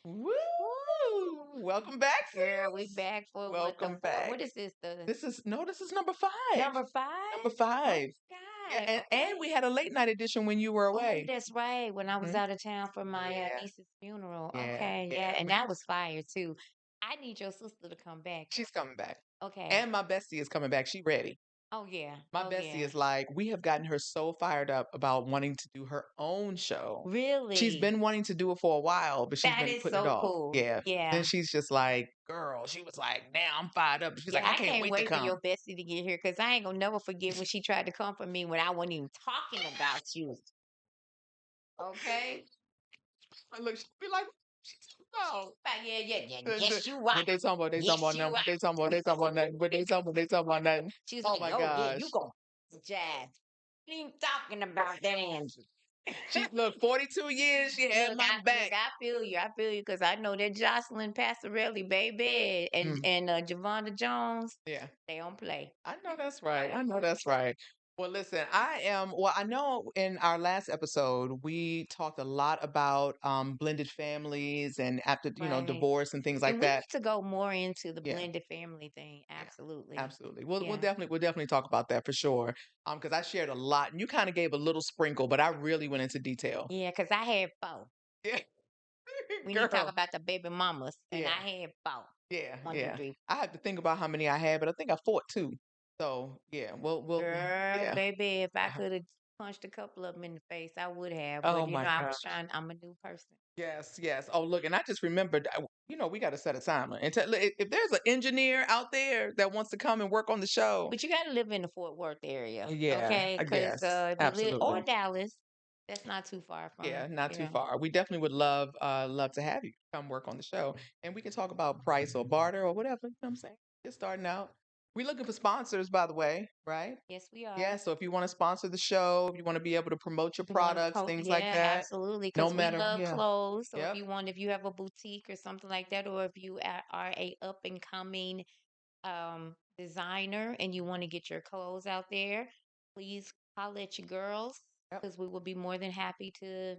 Woo! Welcome back, Girl, we sis. back for what the Welcome four? back. What is this? The This is number five. number five? Number Oh five. Yeah, God. and Okay. we had a late night edition when you were Oh, away. that's right. When I was Hmm. out of town for my Yeah, niece's funeral. yeah, Okay, yeah, yeah. and that was fire too. I need your sister to come back. She's coming back. Okay. And my bestie is coming back. She ready. Oh yeah. My Oh bestie yeah. is like, we have gotten her so fired up about wanting to do her own show. She's Really? been wanting to do it for a while, but she's That been is putting it so off. cool. Yeah. Then Yeah. she's just like, girl, she was like, now I'm fired up. She's Yeah, like, I I can't can't wait to wait for come. your bestie to get here because I ain't gonna never forget when she tried to come for me when I wasn't even talking about you. Okay? I look, she'd be like, she talking about? Yeah, yeah, yeah. The- Yes, you are. What they talking about? They talking Yes, about you nothing. are. What they talking about? They talking about nothing. What they talking about? They talking about nothing. She was Oh like, my oh, yeah, you gosh. go jazz. You ain't talking about that, Andrew. She look 42 years. She had my back. I feel you. I feel you because I know that Jocelyn Passarelli, baby, and Mm, Javonda Jones, yeah. they don't play. I know that's right. I know that's right. Well, listen, I know in our last episode, we talked a lot about blended families and after, Right. divorce and things And like we that. need to go more into the Yeah. blended family thing. Yeah. Absolutely. Absolutely. We'll Yeah. definitely talk about that for sure. Because I shared a lot and you kind of gave a little sprinkle, but I really went into detail. Yeah, because I had four. Yeah. We need to talk Girl. about the baby mamas, and Yeah. I had four. Yeah. One, two, Yeah. three. I have to think about how many I had, but I think I fought two. So yeah, we'll Girl, yeah. baby, if I Yeah. could have punched a couple of them in the face, I would have. Oh But my I was gosh. trying. I'm a new person. Yes, yes. Oh, look, and I just remembered, we got to set a timer. And if there's an engineer out there that wants to come and work on the show, But you got to live in the Fort Worth area, yeah, okay? I Because guess. if you live or Absolutely. Dallas, that's not too far Yeah, from not you too know. far. We definitely would love to have you come work on the show. And we can talk about price or barter or whatever. You know what I'm saying? Just starting out. We're looking for sponsors, by the way, right? Yes, we Yeah, are. so if you want to sponsor the show, if you want to be able to promote your You want to products, things like yeah, that, absolutely. no Because we matter, love yeah. clothes. So Yep. if you have a boutique or something like that, or if you are a up and coming designer and you want to get your clothes out there, please holler at your girls Yep. because we will be more than happy to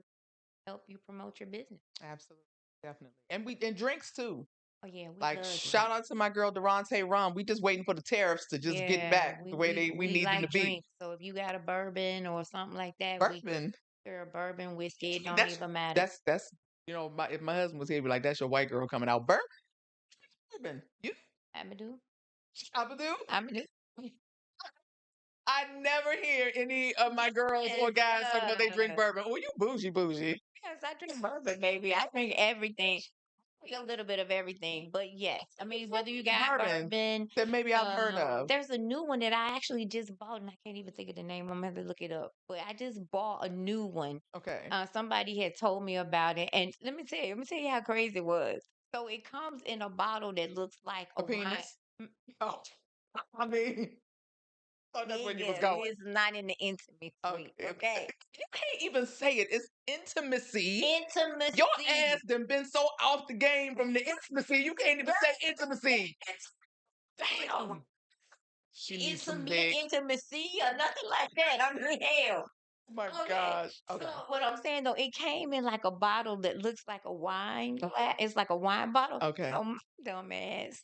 help you promote your business. Absolutely. Definitely. And drinks too. Oh yeah, we Like love shout drinks. out to my girl Durante Rum. We just waiting for the tariffs to just get Yeah, back the way we we need them to like be. drinks. So if you got a bourbon or something like that, we Bourbon. girl bourbon whiskey. It don't That's even matter. that's my if my husband was here, he'd be like, that's your white girl coming out. Bourbon. You Amadou, Abadu? Amadou. I never hear any of my girls or Yes, guys talking about they drink bourbon. Oh, you bougie. yes, I drink bourbon, baby. I drink everything. A little bit of everything, but yes, I mean whether you got Bourbon bourbon, that maybe I've heard of. there's a new one that I actually just bought, and I can't even think of the name. I'm gonna have to look it up. But I just bought a new one. Okay. Somebody had told me about it, and let me tell you how crazy it was. So it comes in a bottle that looks like A a wine. penis? Oh, I mean, oh, that's where you was Nigga, going. it's not in the intimacy, Okay. okay? You can't even say it. It's intimacy. Your Intimacy. ass done been so off the game from the intimacy. You can't even say intimacy. Damn. She needs some dick. Intimacy or nothing like that. I mean, hell. Oh my Okay. gosh. So Okay. what I'm saying though, it came in like a bottle that looks like a wine glass. It's like a wine bottle. Okay. So my dumb ass.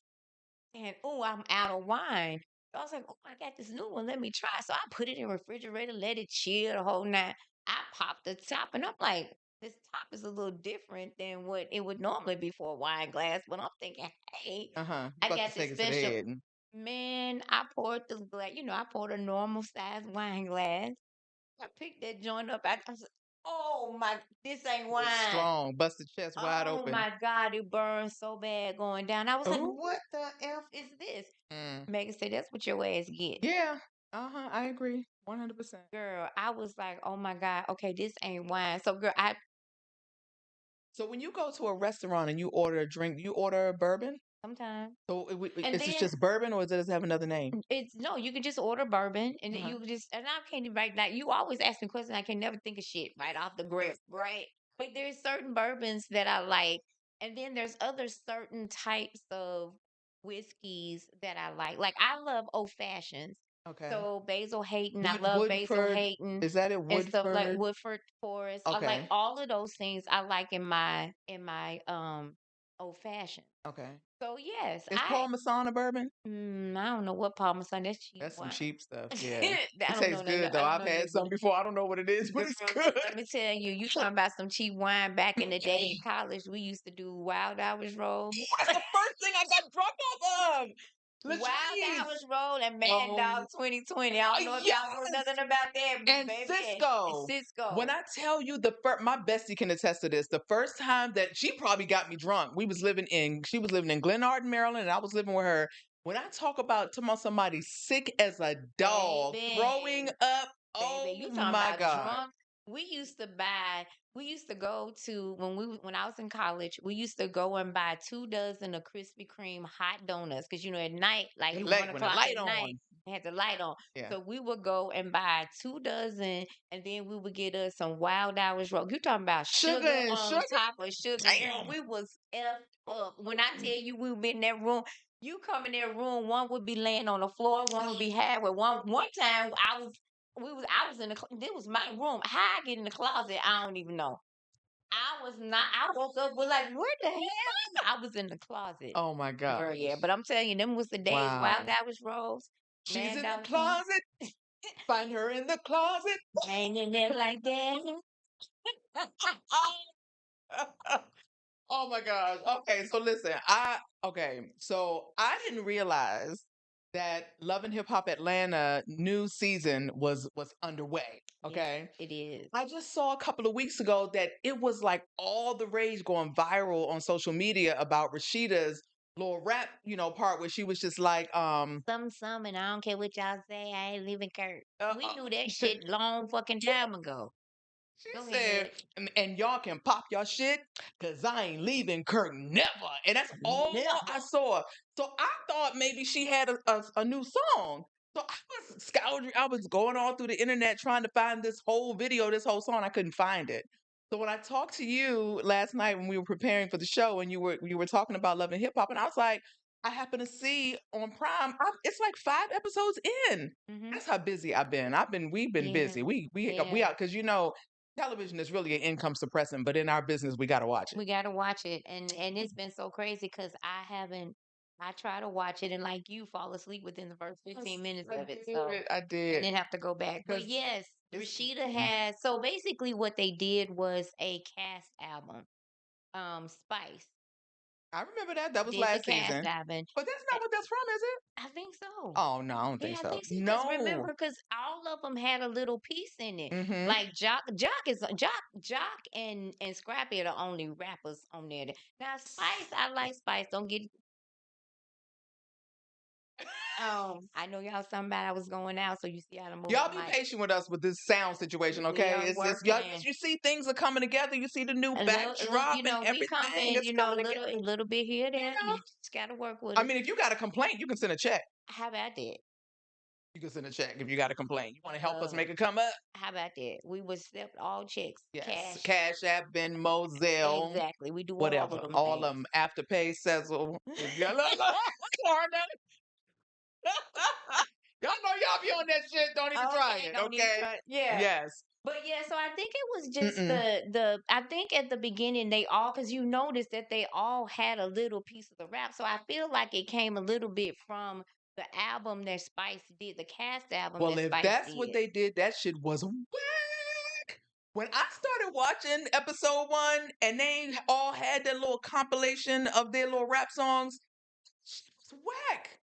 And oh, I'm out of wine. So I was like, oh, I got this new one. Let me try. So I put it in the refrigerator, let it chill the whole night. I popped the top and I'm like, this top is a little different than what it would normally be for a wine glass. But I'm thinking, hey, Uh-huh. You I about to got this take it to the special. head. Man, I poured this glass, I poured a normal size wine glass. I picked that joint up. I said, oh my, this ain't It's wine. strong. Bust the chest wide Oh open. my God, it burns so bad going down. I was like, Oh. what the F is this? Mm. Megan said, that's what your ass get. Yeah. Uh-huh. I agree. 100%. Girl, I was like, oh my God, okay, this ain't wine. So, girl, I So when you go to a restaurant and you order a drink, you order bourbon? sometimes. So And is this then just bourbon or does it have another name? it's no, you can just order bourbon and then Uh-huh. you can just, and I can't even like you always ask me questions. I can never think of shit right off the grip, right? But there's certain bourbons that I like, and then there's other certain types of whiskeys that I like. Like I love old fashions. Okay. So Basil Hayden, I love Basil Woodford, Hayden is that it? and stuff like Woodford? Woodford Forest. I like Okay. all of those things. I like in my old fashioned. Okay. So yes, Is Paul Masson a bourbon? I don't know what Parmesan. That's cheap That's some wine. cheap stuff. Yeah. I It don't know tastes nothing. good though. I don't I've know had nothing. some before. I don't know what it is, but it's Girl, good. let me tell you, you talking about some cheap wine back in the day in college. We used to do Wild Hours Roll. Ooh, that's the first thing I got drunk off of. Wild Latrice. Hours Roll and Mad Dog Um, 2020. I don't know if y'all know yes. nothing about that, And baby. And Cisco. When Cisco. I tell you the first, my bestie can attest to this. The first time that she probably got me drunk, she was living in Glenarden, Maryland, and I was living with her. When I talking about somebody sick as a dog, throwing Baby. up, Baby, oh you talking my about God. drunk. We used to go to when I was in college, we used to go and buy 2 dozen of Krispy Kreme hot donuts. Cause at night, like The at one light, when the o'clock light at night, on. they had the light on. Yeah. So we would go and buy 2 dozen and then we would get us some wild hours roll. You talking about Sugar sugar and on sugar? top of sugar. Girl, Damn. we was effed up. When I tell you we were in that room, you come in that room, one would be laying on the floor, one would be halfway. One time I was in this was my room. How I get in the closet, I don't even know. I was not. I woke up with like, where the hell? I was in the closet, Oh my girl. gosh. Yeah, but I'm telling you, them was the days. Wild Wow. Hours Rose, She's Man in the Down closet. Find her in the closet. hanging there like that. Oh my gosh. Okay, so listen, so I didn't realize that Love and Hip Hop Atlanta new season was underway. Yes, Okay. it is. I just saw a couple of weeks ago that it was like all the rage going viral on social media about Rashida's little rap, part where she was just like, Some, and I don't care what y'all say. I ain't leaving Kurt. uh, We uh, knew that shit long fucking time ago. she Go said, ahead. and y'all can pop your shit because I ain't leaving Kirk never. And that's all I Never. saw. So I thought maybe she had a new song. So I was scouring, I was going all through the internet trying to find this whole video, this whole song. I couldn't find it. So when I talked to you last night when we were preparing for the show and you were talking about Love and Hip Hop, and I was like, I happen to see on Prime, it's like 5 episodes in. Hmm. That's how busy we've been Yeah. busy. We Yeah. out because television is really an income suppressant, but in our business, we got to watch it. We gotta watch it, and it's been so crazy because I haven't. I try to watch it, and like you, fall asleep within the first 15 minutes I of it. So, I and did then have to go back. But because yes, it's. Rashida has. So basically, what they did was a cast album. Spice I remember that. That was did the last cast season, album. but that's Eh, not what that's from, is it? I think so. Oh no, I don't Yeah, think I so. think so. Because No. remember, because all of them had a little piece in it. Mm-hmm. Like Jock, and Scrappy are the only rappers on there. Now Spice, I like Spice. Don't get I know y'all somebody I was going out, so you see how to move Y'all the be mic. patient with us with this sound situation, We okay? are It's y'all. working You see things are coming together. You see the new a little, backdrop and we come everything. in, It's coming together. a little bit here, You there. know. You just gotta work with I us. mean, if you got a complaint, you can send a check. How about that? You can send a check if you got a complaint. You want to help us Uh, make it come up? how about that? We would accept all checks, Yes. cash. Cash App, Venmo, Zelle, Exactly. We do all of whatever. them All of things. them. Afterpay, Sezzle. If y'all Klarna. Y'all know y'all be on that shit. Don't even try Okay, it, don't even okay? try. Yeah. Yes. But yeah, so I think it was just Mm-mm. the I think at the beginning they all because you noticed that they all had a little piece of the rap. So I feel like it came a little bit from the album that Spice did, the cast album Well, that if Spice that's what did. they did, that shit was whack. When I started watching episode 1 and they all had their little compilation of their little rap songs, shit was whack.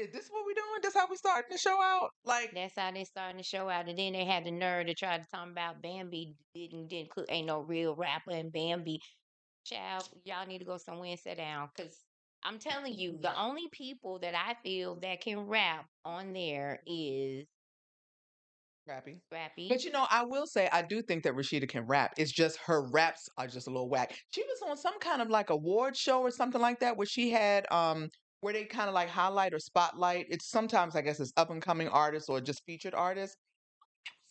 Is this what we doing? This how we starting the show out? Like, That's how they starting to show out. And then they had the nerve to try to talk about Bambi didn't cook ain't no real rapper and Bambi. Child, y'all need to go somewhere and sit down. Cause I'm telling you, the only people that I feel that can rap on there is crappy. Scrappy. But I will say I do think that Rashida can rap. It's just her raps are just a little whack. She was on some kind of like award show or something like that where she had where they kind of like highlight or spotlight. It's sometimes I guess it's up and coming artists or just featured artists.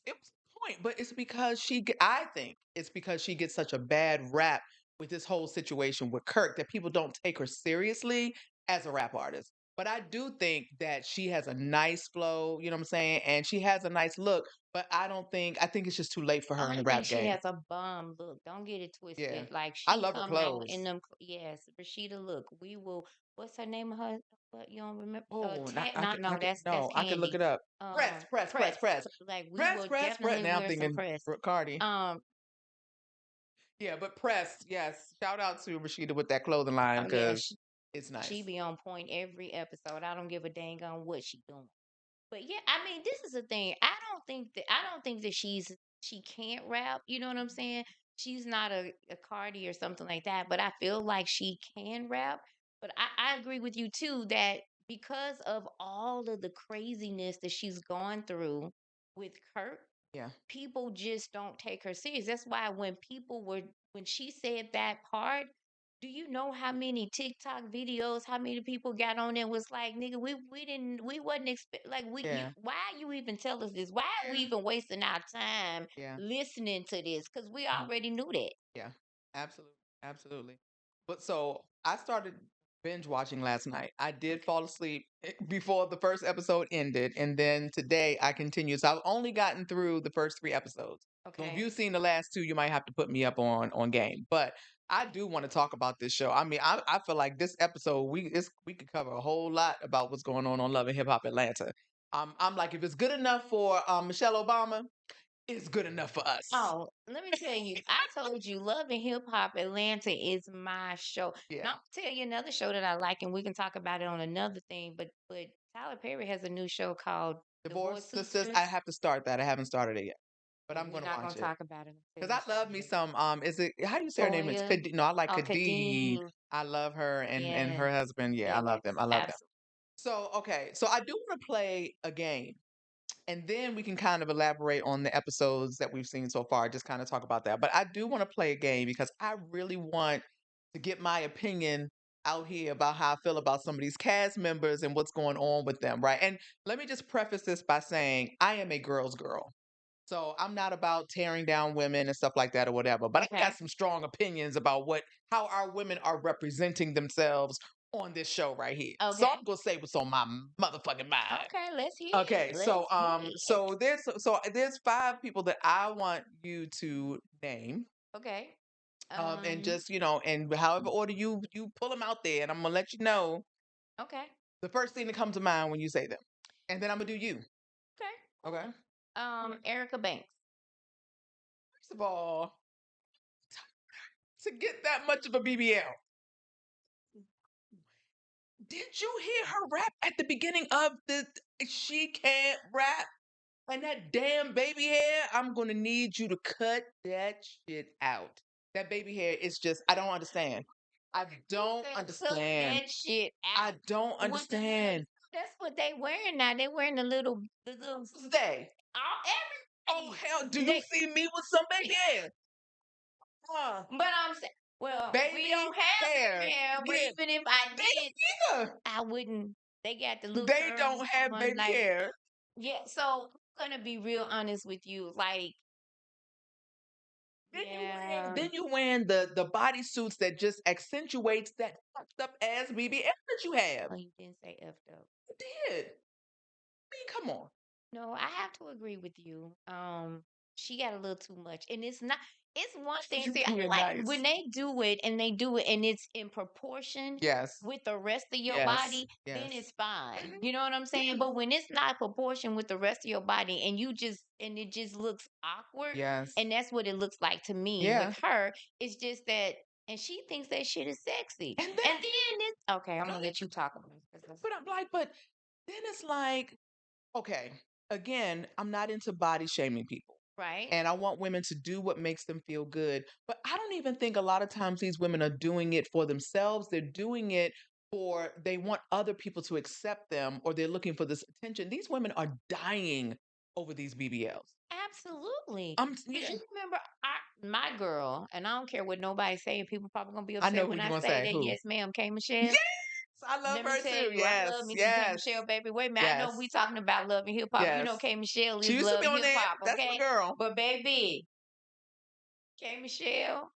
It was the point, but it's because I think it's because she gets such a bad rap with this whole situation with Kirk that people don't take her seriously as a rap artist. But I do think that she has a nice flow, you know what I'm saying? And she has a nice look, but I think it's just too late for her in I the think rap she game. has a bomb look. Don't get it Yeah. twisted. Like I she love her come out in clothes. them. Yes, Rashida. Look, we will. What's her name of her? What you don't remember? Oh, not, Not no. That's no, I could look Candy. it up. Press. Like we Press, will press, press. definitely Now I'm wear some thinking press. Cardi. Um. Yeah, but press, yes. Shout out to Rashida with that clothing line Oh yeah. because it's She nice. be on point every episode. I don't give a dang on what she doing. But yeah, I mean, this is the thing. I don't think that she can't rap. You know what I'm saying? She's not a Cardi or something like that. But I feel like she can rap. But I agree with you too that because of all of the craziness that she's gone through with Kurt, Yeah. people just don't take her serious. That's why when she said that part, do you know how many TikTok videos, how many people got on there was like, nigga, we wasn't expect like Yeah. why you even tell us this? Why are we even wasting our time Yeah. listening to this? Because we Mhm. already knew that. Yeah. Absolutely. Absolutely. But so I started binge watching last night. I did Okay. fall asleep before the first episode ended. And then today I continued. So I've only gotten through the first three episodes. So if Okay. you've seen the last two, you might have to put me up on game. But I do want to talk about this show. I mean, I feel like this episode we could cover a whole lot about what's going on Love and Hip Hop Atlanta. I'm like, if it's good enough for Michelle Obama, it's good enough for us. Oh, let me tell you, I told you Love and Hip Hop Atlanta is my show. Yeah. Now I'll tell you another show that I like and we can talk about it on another thing, but Tyler Perry has a new show called Divorce Divorce Sisters. I Sisters. have to start that. I haven't started it yet, but Yeah, I'm we're gonna not gonna watch it talk about it until because you I love see me it. some. Is it how do you say her name? It's Toya, No, I like Kadeen. Kadeem, I love her and yes, her husband. Yeah, I love yes, them. I love them. absolutely. So okay, so I do want to play a game, and then we can kind of elaborate on the episodes that we've seen so far. Just kind of talk about that. But I do want to play a game because I really want to get my opinion out here about how I feel about some of these cast members and what's going on with them, right? And let me just preface this by saying I am a girl's girl. So I'm not about tearing down women and stuff like that or whatever. But I Okay, got some strong opinions about how our women are representing themselves on this show right here. So okay, I'm gonna say what's on my motherfucking mind. okay. Let's hear Okay, it. Let's hear it. so there's five people that I want you to name. Okay. And Um. just, and however order you pull them out there, and I'm gonna let you know Okay. the first thing that comes to mind when you say them. And then I'm gonna do you. Okay. Okay. Cool. Erica Banks. First of all, to get that much of a BBL. Did you hear her rap at the beginning of the She Can't Rap? And that damn baby hair, I'm gonna need you to cut that shit out. That baby hair is just, I don't understand. I don't They took understand. that shit I out. don't With the little, understand. that's what they wearing now. They wearing the little Stay. all Oh everything. hell, do you They, see me with some baby hair? Huh. but I'm saying, well, we Baby don't have hair. baby hair. But Yeah, even if I they did, don't either. I wouldn't. They got the little They curls don't have on, baby like hair. yeah. So I'm gonna be real honest with you, like yeah. Then you wearing the bodysuits that just accentuates that fucked up ass BBL that you have. Oh, you didn't say effed up. You did. I mean, come on. No, I have to agree with you. She got a little too much, and it's not. It's one thing. You See, being like nice. when they do it, and they do it, and it's in proportion Yes. with the rest of your Yes. body, then Yes. it's fine. Mhm. You know what I'm saying? But when it's not proportion with the rest of your body, and it just looks awkward, Yes. and that's what it looks like to me Yeah. with her. It's just that, and she thinks that shit is sexy, And and then, then it's okay. I'm no, gonna let you talk about it. but I'm like, but then it's like, okay, again, I'm not into body shaming people. Right? And I want women to do what makes them feel good. But I don't even think a lot of times these women are doing it for themselves. They're doing it they want other people to accept them or they're looking for this attention. These women are dying over these BBLs. Absolutely. Yeah, Because you remember my girl, and I don't care what nobody say, people probably gonna be I know upset who when you're I going to say say. that. Who? Yes, ma'am, K Michelle. Yes, I love Let me her tell too. you, I Yes, love me some K yes, Michelle, baby. Wait a minute, I know yes, we talking about love and hip hop. You yes. know K Michelle She is used to love be on hip there. hop, That's my okay? girl. But baby, K Michelle,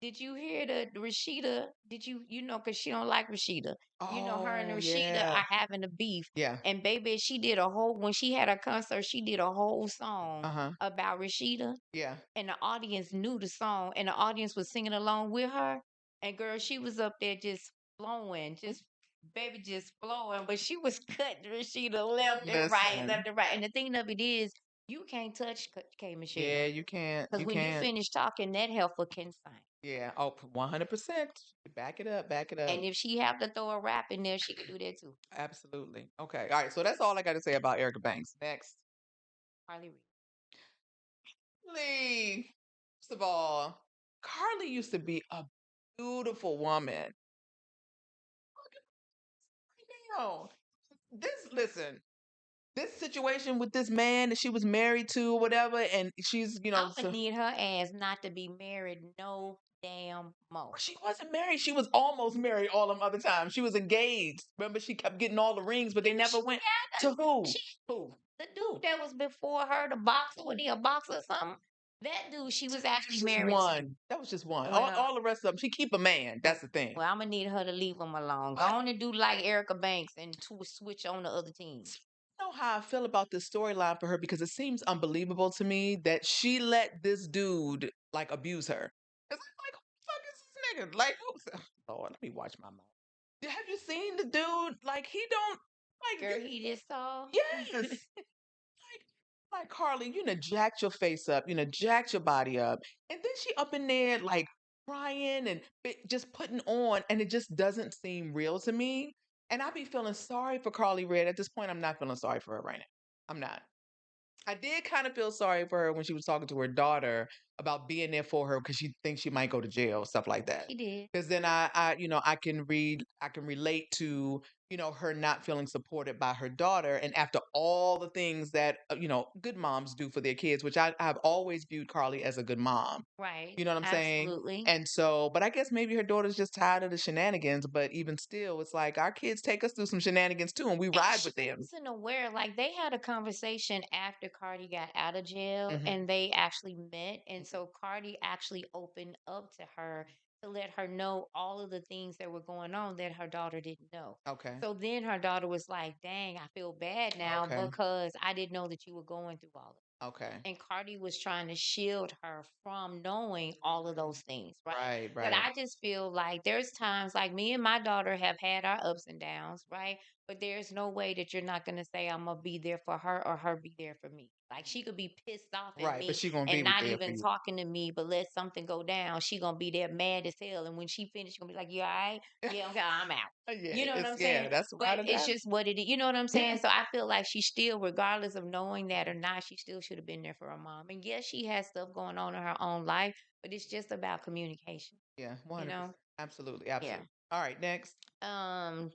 Did you hear the Rashida? Did you know, because she don't like Rashida. Her and Oh, Rashida yeah. are having a beef. Yeah. And baby, she did a whole when she had a concert, she did a whole song Uh-huh. about Rashida. Yeah. And the audience knew the song, and the audience was singing along with her. And girl, she was up there just flowing, just baby, just flowing. But she was cutting Rashida Listen. left and right. And the thing of it is, you can't touch K Yeah, Michelle. you can't. Because You when you can't. finish talking, that heifer can sing. Yeah. Oh, 100%. Back it up. Back it up. And if she have to throw a rap in there, she can do that too. Absolutely. Okay. All right. So that's all I got to say about Erica Banks. Next. Harley Reid. Lee. First of all, Carly used to be a beautiful woman. No. Listen, this situation with this man that she was married to or whatever, and she's, I'm gonna need her ass not to be married no damn more. she wasn't married. She was almost married all them other times. She was engaged. Remember, she kept getting all the rings, but they never went to who? She, Who? the dude that was before her, the boxer, was he a boxer or something? That dude, she was actually Just married to. one. That was just one. Well, All the rest of them, she keep a man. That's the thing. well, I'm gonna need her to leave him alone. Go But on and do like Erica Banks and to switch on the other team. I know how I feel about this storyline for her because it seems unbelievable to me that she let this dude like abuse her. Cause I'm like, who the fuck is this nigga? Like, who's Lord, let me watch my mouth. Have you seen the dude? Like, he don't like. Girl, he just saw. Yes. Like Carly, you know, jacked your face up, you know, jacked your body up, and then she up in there like crying and just putting on, and it just doesn't seem real to me. And I be feeling sorry for Carly Red. At this point, I'm not feeling sorry for her right now. I'm not. I did kind of feel sorry for her when she was talking to her daughter about being there for her because she thinks she might go to jail, stuff like that. She did. Because then I can relate to, her not feeling supported by her daughter, and after all the things that good moms do for their kids, which I've always viewed Carly as a good mom. Right. You know what I'm saying? Absolutely. And so, but I guess maybe her daughter's just tired of the shenanigans. But even still, it's like our kids take us through some shenanigans too, and we And ride she with them. wasn't aware. Like they had a conversation after Cardi got out of jail, Hmm. and they actually met. And so Cardi actually opened up to her to let her know all of the things that were going on that her daughter didn't know. Okay. So then her daughter was like, "Dang, I feel bad now Okay. because I didn't know that you were going through all of it." Okay. And Cardi was trying to shield her from knowing all of those things, right? Right. But Right. I just feel like there's times like me and my daughter have had our ups and downs, right? But there's no way that you're not going to say I'm going to be there for her or her be there for me. Like she could be pissed off at Right. But me she gonna be and with not there for even you. talking to me, but let something go down. She going to be there mad as hell. And when she finished, she going to be like, "You all right? Yeah, okay, I'm out." Yeah. You know what It's I'm saying? that's But why the it's that. just what it is. You know what I'm Yeah. saying? So I feel like she still, regardless of knowing that or not, she still should have been there for her mom. And yes, she has stuff going on in her own life, but it's just about communication. Yeah. You 100%. know? Absolutely. Yeah. Absolutely. All right. Next. Um,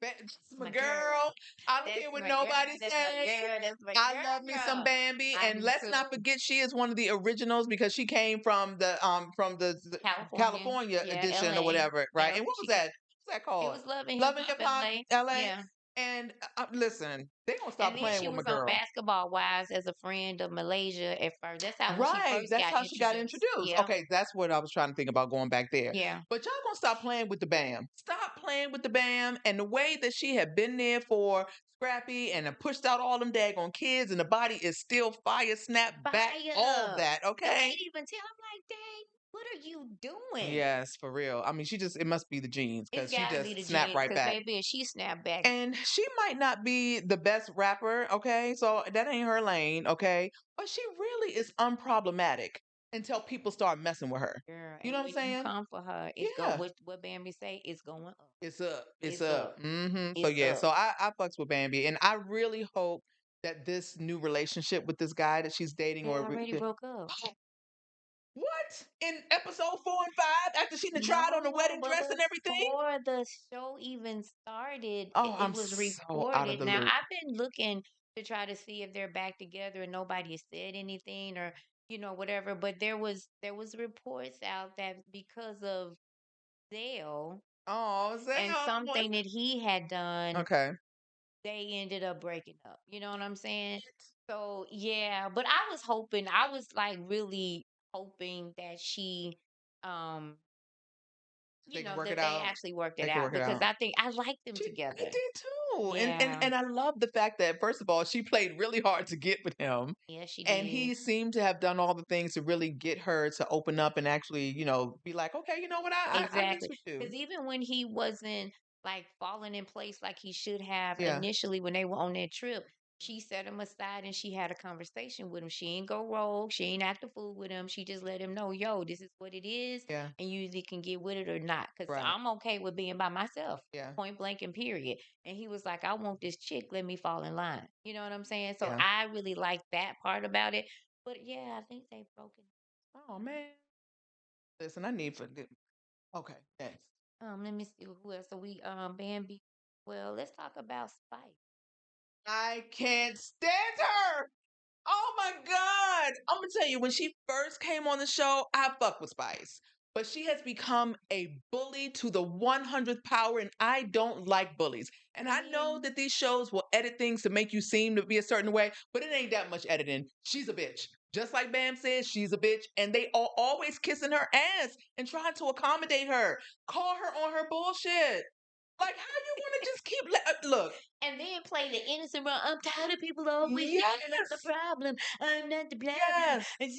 That's my my girl. girl. I don't That's care what my girl. nobody That's my says. girl. That's my I love me some girl. Bambi, I and do let's too. not forget she is one of the originals because she came from the California. California Yeah, edition or LA. whatever, right? Yep. And what was She that? What's that it called? was Love and Hip Love and Hop Hip Hop LA. LA. Yeah. And listen, they gonna And stop then playing she with my was on girl. Basketball Wives as a friend of Malaysia at first. That's how when she Right. first That's got how she got introduced. introduced. Yeah. Okay, that's what I was trying to think about going back there. Yeah. But y'all gonna stop playing with the BAM. Stop playing with the BAM. And the way that she had been there for Scrappy and pushed out all them daggone kids, and the body is still fire, snap back, all Fire. that. You Okay. can't even tell. I'm like, dang, what are you doing? Yes, for real. I mean, it must be the genes It's because she got to be just the snapped jeans, right because back. baby, if she snapped back, And she might not be the best rapper, okay? So that ain't her lane, okay? But she really is unproblematic until people start messing with her. girl, You and know what I'm when you saying? come for her, it's go Yeah. what Bambi say, it's going up. It's up. It's It's up. up. So It's yeah, up. so I fucks with Bambi, and I really hope that this new relationship with this guy that she's dating They already broke up. what? In episode 4 and 5, after she done tried on the No, wedding but dress and everything? before the show even started, Oh, it I'm was so out of reported. the Now, loop. I've been looking to try to see if they're back together and nobody has said anything or, whatever. But there was reports out that because of Zale Oh, and Zell. something that he had done, Okay. they ended up breaking up. You know what I'm saying? So yeah, but I was hoping, I was like really hoping that she, um, They can work that it they out. actually worked it They can out work it because out. I think I like them I together. did too. And Yeah. and I love the fact that first of all, she played really hard to get with him. Yeah, she And did. he seemed to have done all the things to really get her to open up and actually, be like, okay, you know what, I mix Exactly. with you. Because even when he wasn't like falling in place like he should have Yeah, initially when they were on that trip, she set him aside and she had a conversation with him. She ain't go rogue. She ain't act a fool with him. She just let him know, yo, this is what it is. yeah, And you either can get with it or not. Because right. I'm okay with being by myself, Yeah, point blank and period. And he was like, I want this chick. Let me fall in line. You know what I'm saying? So yeah. I really like that part about it. But yeah, I think they've broken. Oh man. Listen, I need for good. Okay, next. Let me see who else. So we Bambi. Well, let's talk about Spice. I can't stand her. Oh my God. I'm gonna tell you, when she first came on the show, I fuck with Spice. But she has become a bully to the 100th power, and I don't like bullies. And I I know mean, that these shows will edit things to make you seem to be a certain way, but it ain't that much editing. She's a bitch. Just like Bam says, she's a bitch, and they are always kissing her ass and trying to accommodate her. Call her on her bullshit. Like, how you want to just keep look? and then play the innocent role. I'm tired of people always saying I'm not the Yes, problem. I'm not the problem. yes. And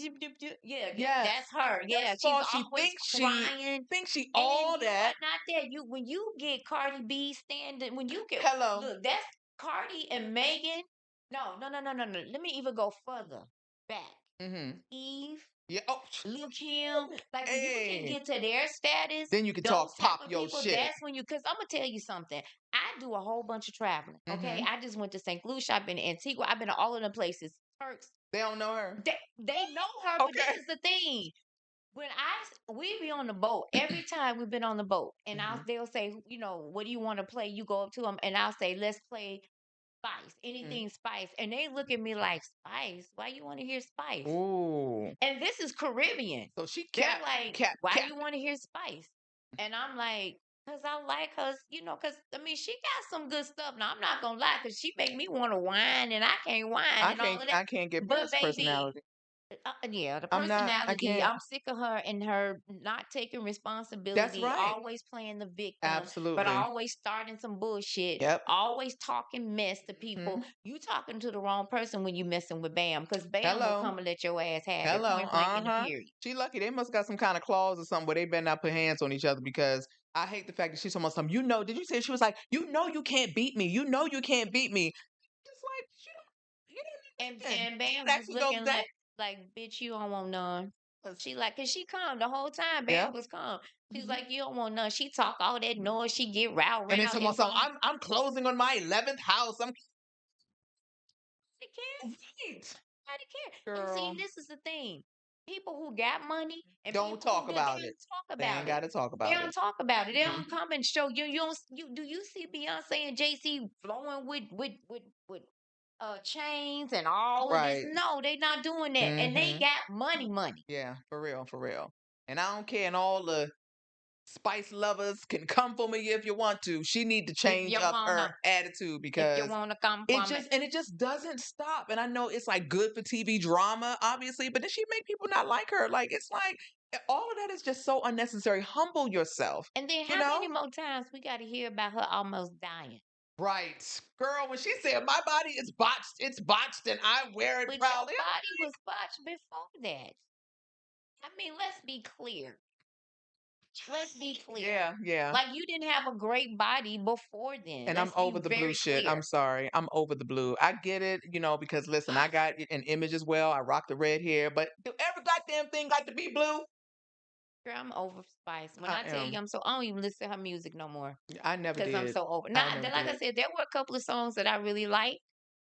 yeah, Yes. that's her. Yeah, First of she's all, she always thinks crying. she And all you that. are not that. When you get Cardi B standing, when you get Hello. look, that's Cardi and Megan. No, no, no, no, no, no. Let me even go further back. Mm-hmm. Eve, Yeah. Oh, Lil Kim, like when you can hey. get to their status, Then you can those talk type pop of your people, shit. that's when you, because I'm going to tell you something. I do a whole bunch of traveling, okay? Mm-hmm. I just went to St. Lucia, I've been to Antigua, I've been to all of them places. Turks, They don't know her. they know her, but this Okay. is the thing. We be on the boat, every time we've been on the boat, and Mm-hmm. they'll say, what do you want to play? You go up to them, and I'll say, let's play Spice, Mm-hmm. anything Spice. And they look at me like, Spice? Why you want to hear Spice? Ooh. And this is Caribbean. So she They're like, why cap. you want to hear Spice? And I'm like, because I like her, because I mean, she got some good stuff. Now, I'm not going to lie, because she make me want to whine, and I can't whine and all of that. I can't get But, past baby, personality. yeah, the I'm not. I personality, can't. I'm sick of her and her not taking That's responsibility, right. always playing the victim, but Absolutely. always starting some bullshit, Yep. always talking mess to people. Hmm. You talking to the wrong person when you messing with Bam, because Bam will Hello. come and let your ass have it, Hello. point blank in the Uh-huh. period. She lucky. They must got some kind of clause or something where they better not put hands on each other, because I hate the fact that she's almost something. Did you say she was like, you can't beat me. You know you can't beat me. Just like you And don't understand. and She Bam don't was actually go looking that. like bitch, you don't want none. Was- She like, cause she calm the whole time. Yeah. Bam was calm. She was Mhm. like, you don't want none. She talk all that noise. She get row And then row in someone, front of I'm closing on my 11th house. I'm the kids. right. Nobody care. And see, Girl, this is the thing. People who got money and don't people who talk good, they about it. don't talk They ain't about it. got to talk They about don't it. talk about it. They Mm-mm. don't come and show you. You don't. Do you see Beyonce and JC flowing with chains and all of this? Right. No, they not doing that. And they Hmm. got money. Yeah, for real, for real. And I don't care. And all the Spice lovers can come for me if you want to. She need to If change you up her wanna, attitude, if you because wanna come for me. it just doesn't stop. And I know it's like good for TV drama, obviously, but then she make people not like her. Like, it's like all of that is just so unnecessary. Humble yourself, And then you how know? many more times we got to hear about her almost dying? Right. Girl, when she said my body is botched, it's botched and I wear it But your proudly. body was botched before that. I mean, let's be clear. Let's be clear. Yeah, yeah. Like you didn't have a great body before then. And I'm Let's be over the blue very shit. I'm clear. sorry. I'm over the blue. I get it, because listen, I got an image as well. I rock the red hair, but do every goddamn thing got to be blue? Girl, I'm over Spice. When I I tell you am. I'm so, I don't even listen to her music no more I never because I'm did. so over. Now, I never like I did. said, there were a couple of songs that I really liked,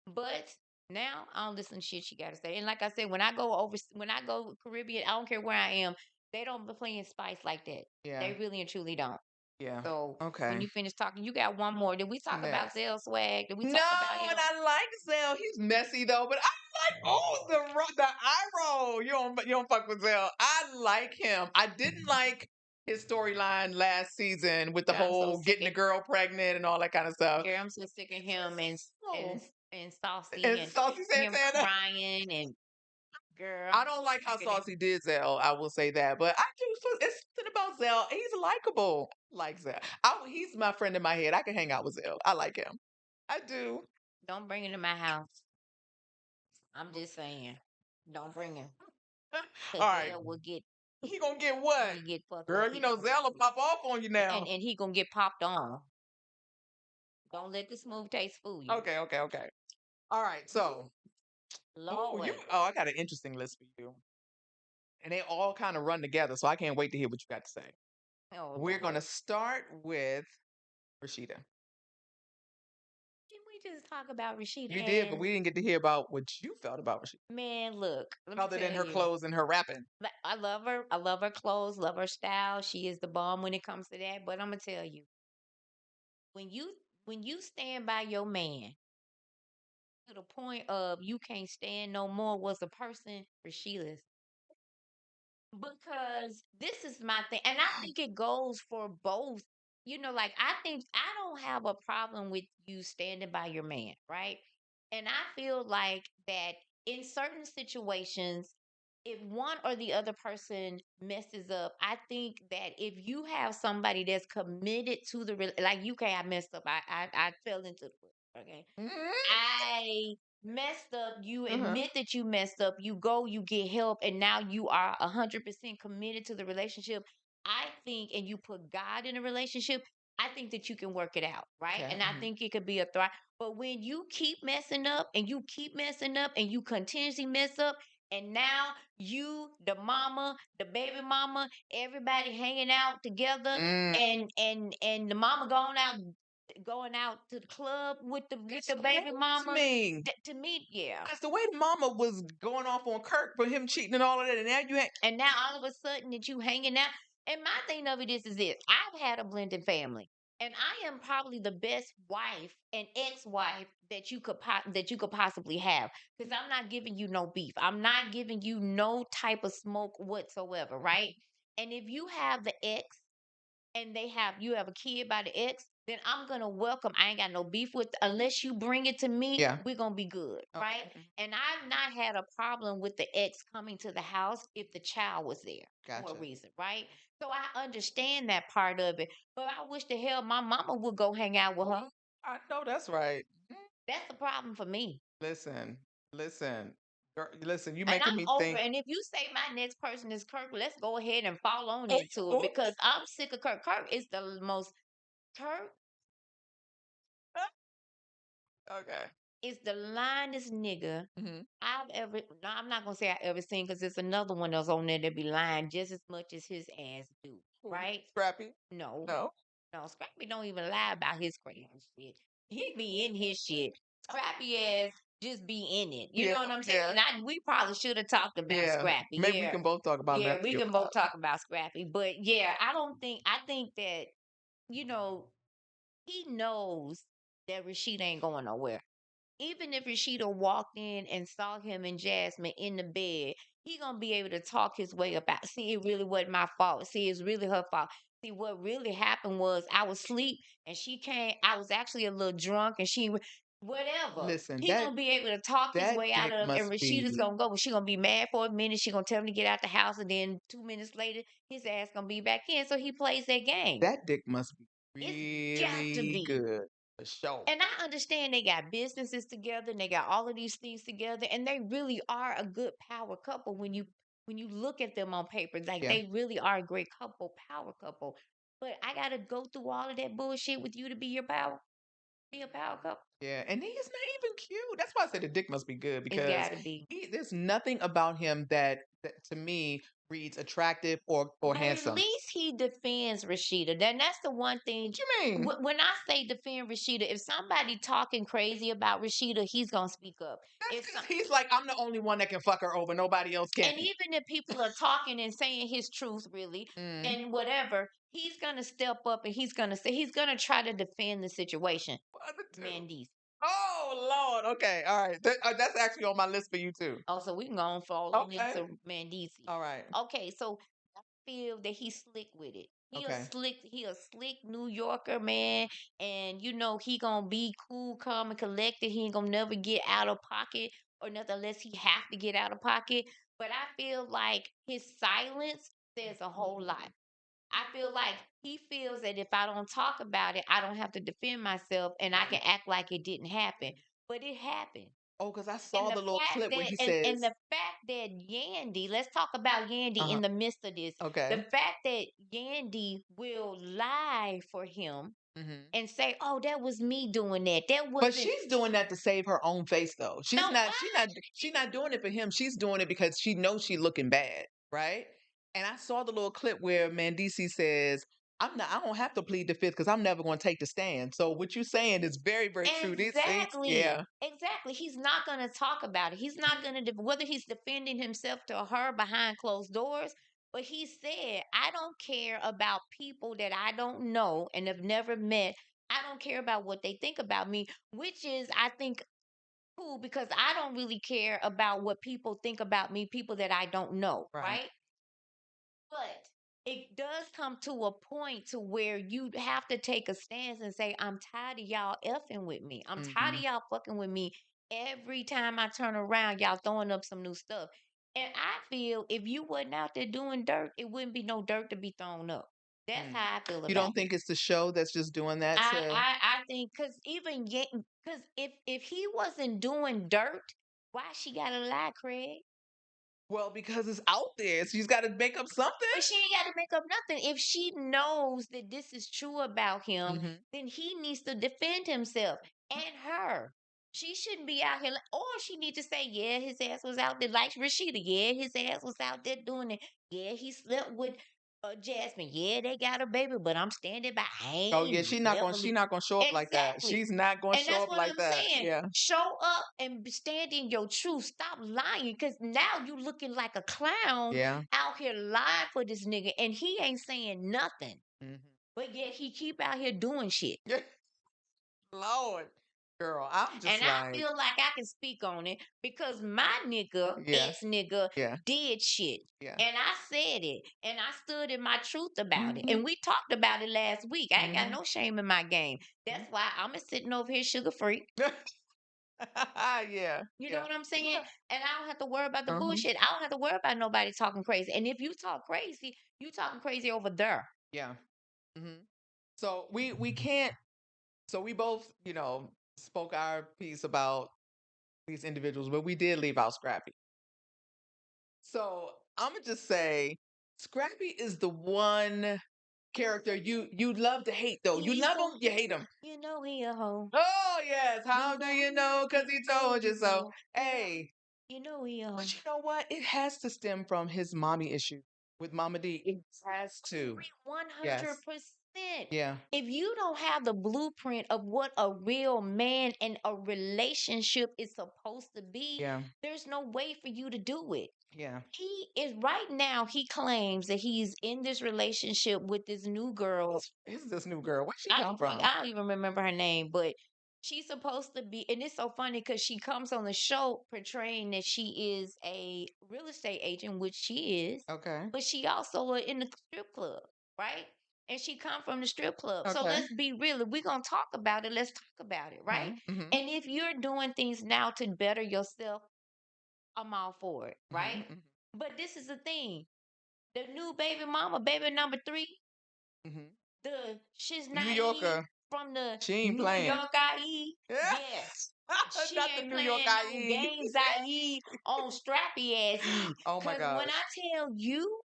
but now I don't listen to shit she got to say. And like I said, when I go Caribbean, I don't care where I am, they don't be playing Spice like that. Yeah. They really and truly don't. Yeah. So when Okay. you finish talking, you got one more. Did we talk about Next. Zell Swag? Did we No, talk about him? and I like Zell. He's messy though, but I like the eye roll. You don't fuck with Zell. I like him. I didn't like his storyline last season with the I'm so whole sick getting of the girl pregnant and all that kind of stuff. Girl, I'm so sick of him and Oh, and Saucy and and Saucy him Santana. crying and Girl, I don't like how look at it. Saucy did Zell. I will say that, but I do. It's something about Zell. He's likable. I like Zell. He's my friend in my head. I can hang out with Zell. I like him. I do. Don't bring him to my house. I'm just saying. Don't bring him. Cause All right. Zell will get He gonna get what? he get fucked Girl, up. you know Zell will pop off on you now. And he gonna get popped on. Don't let the smooth taste fool you. Okay. All right. So, Lord. I got an interesting list for you, and they all kind of run together. So I can't wait to hear what you got to say. Oh, We're Lord. gonna start with Rashida. Didn't we just talk about Rashida? You did, but we didn't get to hear about what you felt about Rashida, Man, look. Let me other than tell her you. clothes and her rapping. I love her. I love her clothes, love her style. She is the bomb when it comes to that. But I'm gonna tell you, when you when you stand by your man to the point of you can't stand no more was a person, Rashida's. Because this is my thing, and I think it goes for both. Like I think I don't have a problem with you standing by your man, right? And I feel like that in certain situations, if one or the other person messes up, I think that if you have somebody that's committed to like UK, I messed up. I fell into the okay. I messed up. You admit that you messed up. You go, you get help, and now you are 100% committed to the relationship. I think, and you put God in a relationship. I think that you can work it out, right? Okay. And I think it could be a thrive. But when you keep messing up and you keep messing up and you continuously mess up, and now you, the mama, the baby mama, everybody hanging out together, and the mama going out to the club with the baby mama. Me. To me, yeah. Because the way the mama was going off on Kirk for him cheating and all of that, and now you had. And now all of a sudden that you hanging out. And my thing of it is this: I've had a blended family, and I am probably the best wife and ex-wife that you could possibly have. Because I'm not giving you no beef. I'm not giving you no type of smoke whatsoever, right? And if you have the ex and you have a kid by the ex, then I'm gonna welcome. I ain't got no beef with unless you bring it to me. Yeah. We're gonna be good, right? Okay. And I've not had a problem with the ex coming to the house if the child was there for Gotcha. a reason, right? So I understand that part of it, but I wish the hell my mama would go hang out with her. I know that's right. That's the problem for me. Listen. Girl, listen, you And making I'm me over. think. And if you say my next person is Kirk, let's go ahead and fall on into it because I'm sick of Kirk. Kirk is the most. Kirk Okay. is the linest nigga Mm-hmm. I've ever. No, I'm not gonna say I ever seen because there's another one that's on there that be lying just as much as his ass do. Right? Scrappy? No, No. no. Scrappy don't even lie about his crazy shit. He be in his shit. Scrappy ass just be in it. You know what I'm saying? And we probably should have talked about Scrappy. Maybe we Yeah, can both talk about him yeah. after We you. can both talk about Scrappy. But yeah, I don't think. I think that you know he knows that Rashida ain't going nowhere. Even if Rashida walked in and saw him and Jasmine in the bed, he gonna be able to talk his way about. See, it really wasn't my fault. See, it's really her fault. See, what really happened was I was asleep and she came. I was actually a little drunk and whatever. Listen, He gonna be able to talk his that way out dick of, and must Rashida's be gonna go. She gonna be mad for a minute. She gonna tell him to get out the house, and then 2 minutes later, his ass gonna be back in. So he plays that game. that dick must be It's got to really be. good for sure. And I understand they got businesses together and they got all of these things together, and they really are a good power couple when you look at them on paper. Like Yeah. they really are a great couple, power couple. But I gotta go through all of that bullshit with you to be a power couple. Yeah, and he is not even cute. That's why I said the dick must be good It's because gotta be. there's nothing about him that to me reads attractive or But handsome. at least he defends Rashida. Then that's the one thing. What you mean? When I say defend Rashida, if somebody talking crazy about Rashida, he's gonna speak up. That's because he's like, I'm the only one that can fuck her over. Nobody else can. And even if people are talking and saying his truth, really, and whatever, he's gonna step up and he's gonna try to defend the situation. Mandy's. Oh Lord. Okay. All right. That's actually on my list for you too. Oh, so we can go on fall into Mandy's. All right. Okay, so I feel that he's slick with it. He Okay. he a slick New Yorker, man. And he gonna be cool, calm, and collected. He ain't gonna never get out of pocket or nothing unless he have to get out of pocket. but I feel like his silence says a whole lot. I feel like he feels that if I don't talk about it, I don't have to defend myself and I can act like it didn't happen. But it happened. Oh, because I And saw the the little fact clip where that he and says, the fact that Yandy, let's talk about Yandy uh-huh, in the midst of this. The okay. fact that Yandy will lie for him Hmm. and say, "Oh, that was me doing that. That But wasn't." she's doing that to save her own face, though. No, She's not doing it for him. She's doing it because she knows she's looking bad, right? And I saw the little clip where Mandisi says, I don't have to plead the fifth because I'm never going to take the stand. So what you're saying is very, very true. These things, exactly. yeah. Exactly. He's not going to talk about it. He's not going to, whether he's defending himself to her behind closed doors, but he said, I don't care about people that I don't know and have never met. I don't care about what they think about me, which is, I think, cool because I don't really care about what people think about me, people that I don't know, Right. right? But it does come to a point to where you have to take a stance and say, I'm tired of y'all effing with me. I'm tired Hmm. of y'all fucking with me. Every time I turn around, y'all throwing up some new stuff. And I feel if you wasn't out there doing dirt, it wouldn't be no dirt to be thrown up. That's Mm. how I feel You about don't it. think it's the show that's just doing that to, I think because even because if he wasn't doing dirt, why she gotta lie, Craig? well, because it's out there. She's got to make up something. But she ain't got to make up nothing. If she knows that this is true about him, Hmm. then he needs to defend himself and her. She shouldn't be out here, or she need to say, "Yeah, his ass was out there like Rashida. Yeah, his ass was out there doing it. Yeah, he slept with Jasmine. Yeah, they got a baby, but I'm standing by. I Oh yeah, ain't never she's not gonna show up like that. exactly." She's not gonna And show that's up what like I'm that. saying. Yeah. Show up and stand in your truth. Stop lying because now you looking like a clown Yeah. out here lying for this nigga and he ain't saying nothing. Hmm. But yet he keep out here doing shit. Yeah. Lord, girl, I'm And just I like, feel like I can speak on it because my nigga, yeah, ex nigga, yeah, did shit. yeah. And I said it. And I stood in my truth about it. Hmm. And we talked about it last week. I ain't got Hmm. no shame in my game. That's why I'm sitting over here sugar free. Yeah, You know yeah, what I'm saying? And I don't have to worry about the uh-huh, bullshit. I don't have to worry about nobody talking crazy. And if you talk crazy, you talking crazy over there. yeah. Hmm. So we can't. So we both, spoke our piece about these individuals, but we did leave out Scrappy. So I'm gonna just say, Scrappy is the one character you love to hate, though. You love him, you hate him. You know he a hoe. Oh yes, how do you know? Because he told you so. Yeah. Hey, You know he a hoe. but you know what? It has to stem from his mommy issue with Mama D. It has to. Yes. 100%. Yeah. If you don't have the blueprint of what a real man and a relationship is supposed to be, Yeah. there's no way for you to do it. Yeah. He is right now, he claims that he's in this relationship with this new girl. Who's this new girl? Where she come from? I don't even remember her name, but she's supposed to be, and it's so funny because she comes on the show portraying that she is a real estate agent, which she is, Okay. but she also in the strip club, right? And she come from the strip club. So Okay. let's be real. If we're gonna talk about it, let's talk about it, right? Mm-hmm. And if you're doing things now to better yourself, I'm all for it, right? Mm-hmm. But this is the thing. The new baby mama, baby number 3, Mm-hmm. she's New naive Yorker. from the She ain't New playing. York IE. Yeah. Yes. She Not the ain't New York playing no IE. games IE on strappy ass E. Oh my Cause when gosh. I tell you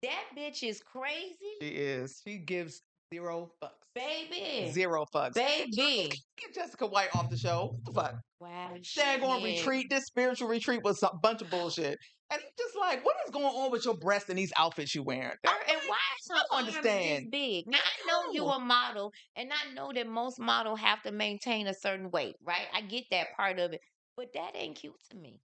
that bitch is crazy, She is. She gives zero fucks. baby. Zero fucks. Baby. Get Jessica White off the show. What the fuck? Wow, Daggone shit. retreat. This spiritual retreat was a bunch of bullshit. And I'm just like, what is going on with your breast and these outfits you wearing? Girl, and why is I don't her arms this understand. big? Now I know you No. a model, and I know that most models have to maintain a certain weight, right? I get that part of it, but that ain't cute to me.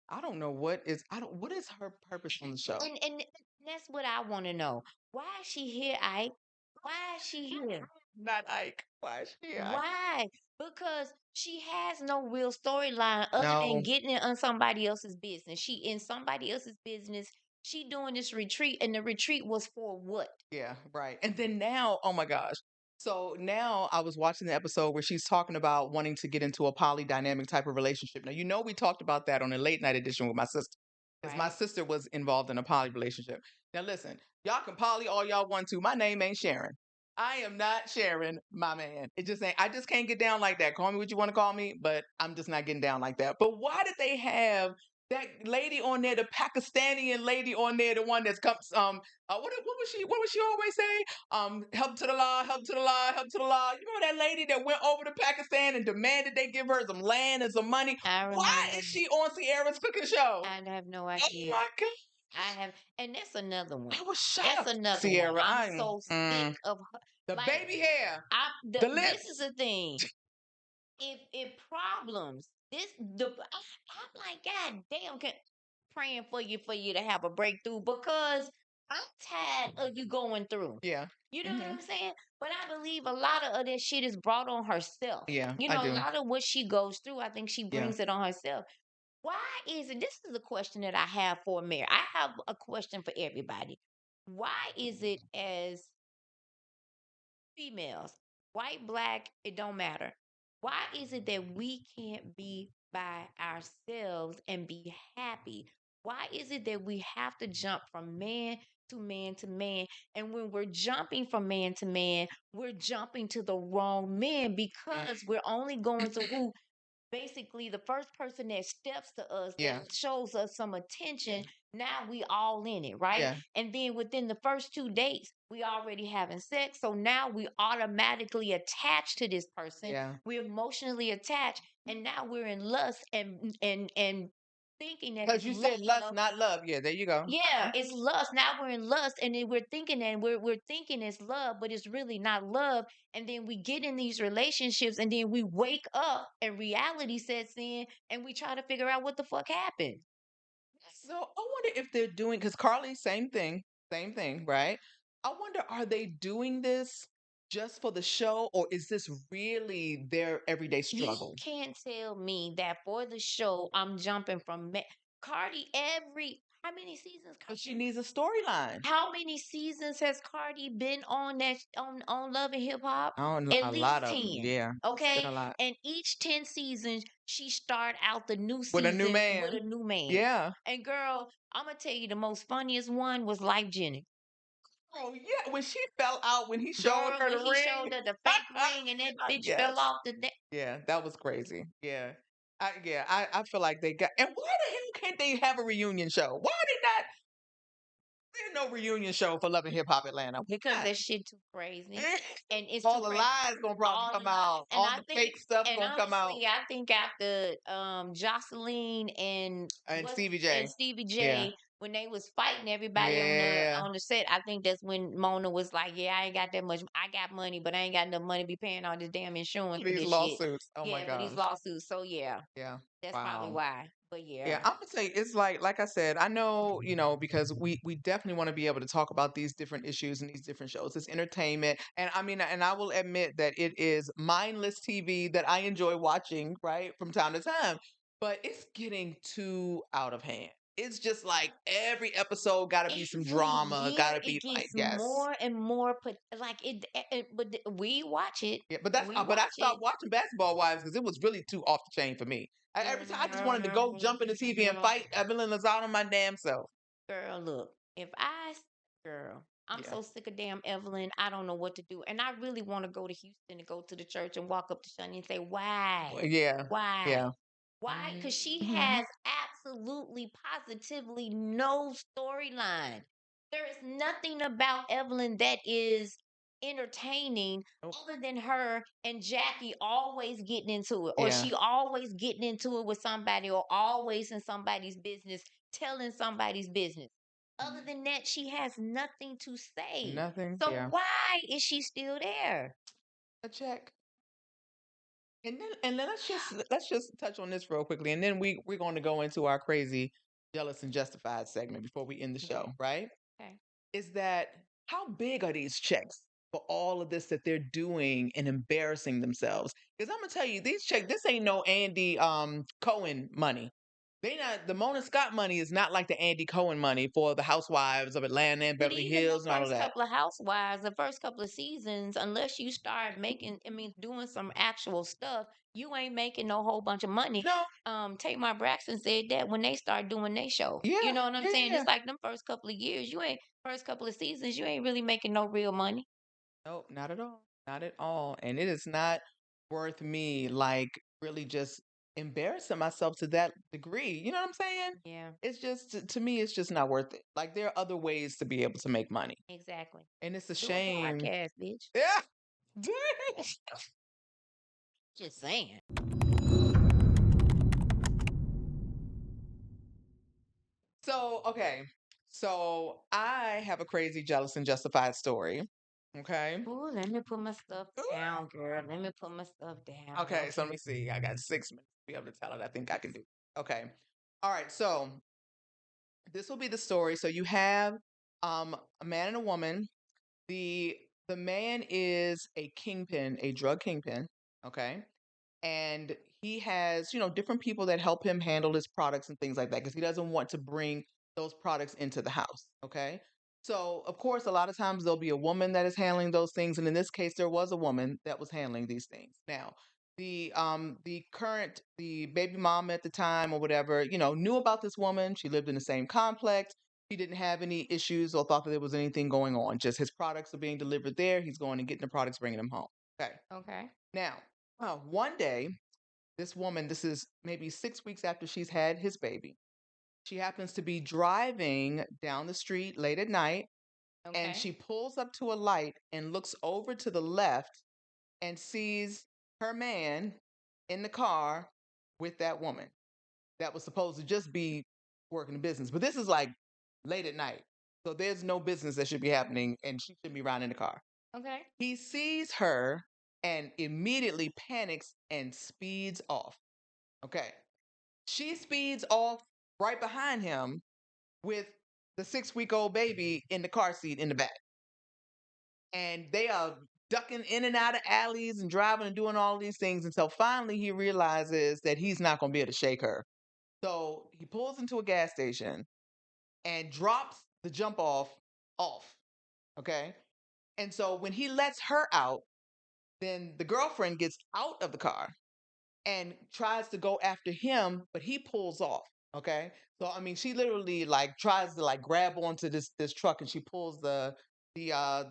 I don't know what is her purpose on the show? And that's what I want to know. Why is she here, Ike? Why is she here? Not Ike. Why is she here? Why? Because she has no real storyline other than No. getting it on somebody else's business. She in somebody else's business. She doing this retreat, and the retreat was for what? Yeah, right. And then now, oh my gosh. So now I was watching the episode where she's talking about wanting to get into a polydynamic type of relationship. Now, we talked about that on a late night edition with my sister. Because my Right. sister was involved in a poly relationship. Now listen, y'all can poly all y'all want to. My name ain't Sharon. I am not Sharon, my man. It just ain't. I just can't get down like that. Call me what you want to call me, but I'm just not getting down like that. But why did they have that lady on there, the Pakistani lady on there, the one that's comes what was she always say? Help to the law, help to the law, help to the law. You remember that lady that went over to Pakistan and demanded they give her some land and some money? I Why remember. is she on Sierra's cooking show? I have no Oh idea. my god. I have, and that's another one. I was That's shocked. another one. Sierra, I'm so sick of her. the Like, baby hair, the this is lips. the thing. If problems, I'm like, God damn, praying for you to have a breakthrough because I'm tired of you going through. Yeah. You know what Hmm. I'm saying? But I believe a lot of that shit is brought on herself. Yeah, You I know, a do. lot of what she goes through, I think she Yeah. brings it on herself. Why is it? This is a question that I have for Mary. I have a question for everybody. Why is it as females, white, black, it don't matter. Why is it that we can't be by ourselves and be happy? Why is it that we have to jump from man to man to man? And when we're jumping from man to man, we're jumping to the wrong man because we're only going to who basically the first person that steps to us that Yeah. shows us some attention. Now we all in it, right? Yeah. And then within the first 2 dates we already having sex, so now we automatically attached to this person. Yeah. We're emotionally attached, and now we're in lust and thinking that Because it's you love. said lust, not love. Yeah, there you go. Yeah, it's lust. Now we're in lust, and then we're thinking and we're thinking it's love, but it's really not love. And then we get in these relationships, and then we wake up, and reality sets in, and we try to figure out what the fuck happened. So I wonder if they're doing, because Carly, same thing, right? I wonder, are they doing this just for the show, or is this really their everyday You struggle? can't tell me that for the show I'm jumping from Cardi every how many seasons? But she needs a storyline. How many seasons has Cardi been on that on Love and Hip Hop? On At a least lot of them, 10. yeah. It's been Okay? a lot. And each 10 seasons, she start out the new With a new season with man. a new man. Yeah. And girl, I'm gonna tell you the most funniest one was Life Jenny. Oh yeah, when she fell out when he showed Girl, her when the he ring. showed her the fake ring and that bitch fell Yes. off the neck. Yeah, that was crazy. I feel like they got, and why the hell can't they have a reunion show? Why are they not? There's no reunion show for Love and Hip Hop Atlanta. Why Because not? that shit too crazy. And it's All too the crazy. lies gonna probably All the come lies. out. And All I the think, fake stuff and gonna come out. honestly, I think after Jocelyn and And Stevie J. Stevie Yeah. J, when they was fighting everybody Yeah. on the set, I think that's when Mona was like, "Yeah, I ain't got that much. I got money, but I ain't got enough money to be paying all this damn insurance for These this shit." lawsuits. Oh my Yeah, for these gosh. lawsuits. So yeah, Yeah. that's probably Wow. why. But Yeah, yeah, I'm gonna say it's like I said, I know, because we definitely want to be able to talk about these different issues and these different shows. It's entertainment. And I mean, and I will admit that it is mindless TV that I enjoy watching, right, from time to time. But it's getting too out of hand. It's just like every episode gotta be some every drama, year gotta be it like, gets yes. more and more put like but we watch it. Yeah, but We but I watch it. stopped watching Basketball Wives because it was really too off the chain for me. Every time I just wanted to go Girl, jump in the TV and fight Evelyn Lozano my damn self. girl, look, if I, girl, I'm Yeah. so sick of damn Evelyn. I don't know what to do. And I really want to go to Houston and go to the church and walk up to Shani and say, why? Yeah. Why? Yeah. Why? Because she Mhm. has absolutely, positively no storyline. There is nothing about Evelyn that is entertaining Nope. other than her and Jackie always getting into it, or Yeah. she always getting into it with somebody, or always in somebody's business, telling somebody's business. Other than that, she has nothing to say. Nothing. So Yeah. why is she still there? A check. And then let's just touch on this real quickly, and then we're going to go into our crazy, jealous, and justified segment before we end the Okay. show. Right? Okay. Is that how big are these checks for all of this that they're doing and embarrassing themselves? Because I'm gonna tell you, these checks, this ain't no Andy Cohen money. the Mona Scott money is not like the Andy Cohen money for the Housewives of Atlanta and But Beverly even the Hills and all of first that. couple of Housewives, the first couple of seasons, unless you start making, I mean, doing some actual stuff, you ain't making no whole bunch of money. No, Tamar Braxton said that when they start doing their show. yeah, You know what I'm yeah, saying? yeah. It's like them first couple of years, first couple of seasons, you ain't really making no real money. No, not at all. Not at all. And it is not worth me like really just embarrassing myself to that degree. You know what I'm saying? Yeah, It's just to me, it's just not worth it. Like there are other ways to be able to make money. exactly. And it's a Do a shame. podcast, bitch. Yeah. Just saying. So, okay. So I have a crazy, jealous, and justified story. Okay. Ooh, let me put my stuff down, girl. Let me put my stuff down. Okay. So let me see. I got 6 minutes to be able to tell it. I think I can do it. Okay. All right. So this will be the story. So you have a man and a woman. The the man is a kingpin, a drug kingpin. Okay. And he has different people that help him handle his products and things like that because he doesn't want to bring those products into the house. Okay. So of course a lot of times there'll be a woman that is handling those things, and in this case there was a woman that was handling these things. Now the baby mama at the time or whatever knew about this woman. She lived in the same complex. He didn't have any issues or thought that there was anything going on. Just his products are being delivered there. He's going and getting the products, bringing them home. Okay. Okay. Now, one day, this woman, this is maybe 6 weeks after she's had his baby, she happens to be driving down the street late at night, and Okay. she pulls up to a light and looks over to the left and sees her man in the car with that woman that was supposed to just be working the business. But this is like late at night. So there's no business that should be happening, and she shouldn't be riding in the car. Okay. He sees her and immediately panics and speeds off. Okay. She speeds off right behind him with the 6-week-old baby in the car seat in the back. And they are ducking in and out of alleys and driving and doing all these things until finally he realizes that he's not going to be able to shake her. So he pulls into a gas station and drops the jump off. Okay. And so when he lets her out, then the girlfriend gets out of the car and tries to go after him, but he pulls off. Okay. So I mean, she literally like tries to like grab onto this truck, and she pulls the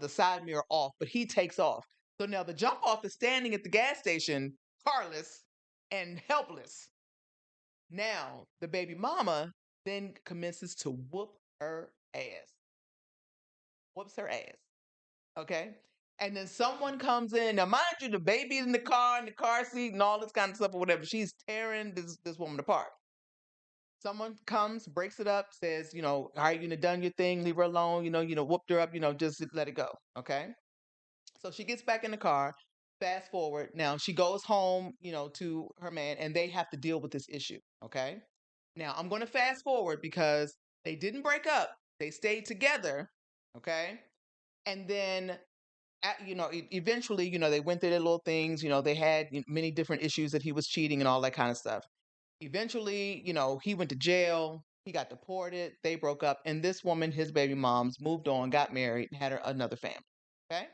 side mirror off, but he takes off. So now the jump off is standing at the gas station, carless and helpless. Now the baby mama then commences to whoop her ass. Whoops her ass. Okay. And then someone comes in. Now, mind you, the baby's in the car seat, and all this kind of stuff or whatever. She's tearing this woman apart. Someone comes, breaks it up, says, all right, done your thing, leave her alone, whooped her up, just let it go. Okay. So she gets back in the car. Fast forward. Now she goes home, to her man, and they have to deal with this issue. Okay. Now I'm going to fast forward because they didn't break up. They stayed together. Okay. And then eventually, they went through their little things. They had many different issues that he was cheating and all that kind of stuff. Eventually, he went to jail. He got deported. They broke up. And this woman, his baby moms, moved on, got married, and had another family. Okay.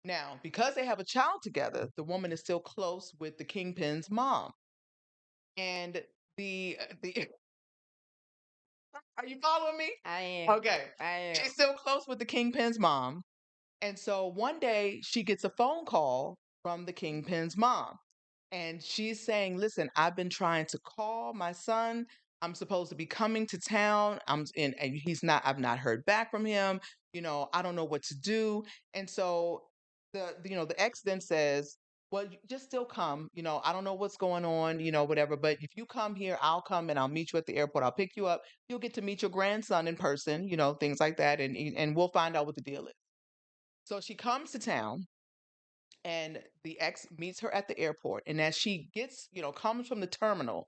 Now, because they have a child together, the woman is still close with the kingpin's mom. And the are you following me? I am. Okay. I am. She's still close with the kingpin's mom. And so one day she gets a phone call from the kingpin's mom. And she's saying, listen, I've been trying to call my son. I'm supposed to be coming to town. And he's not, I've not heard back from him. I don't know what to do. And so the ex then says, well, you just still come. I don't know what's going on, whatever. But if you come here, I'll come and I'll meet you at the airport. I'll pick you up. You'll get to meet your grandson in person, things like that. And we'll find out what the deal is. So she comes to town, and the ex meets her at the airport. And as she comes from the terminal,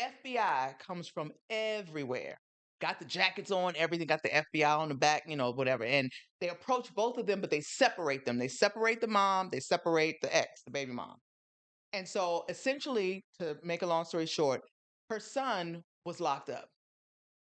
FBI comes from everywhere. Got the jackets on, everything, got the FBI on the back, whatever. And they approach both of them, but they separate them. They separate the mom, they separate the ex, the baby mom. And so essentially, to make a long story short, her son was locked up.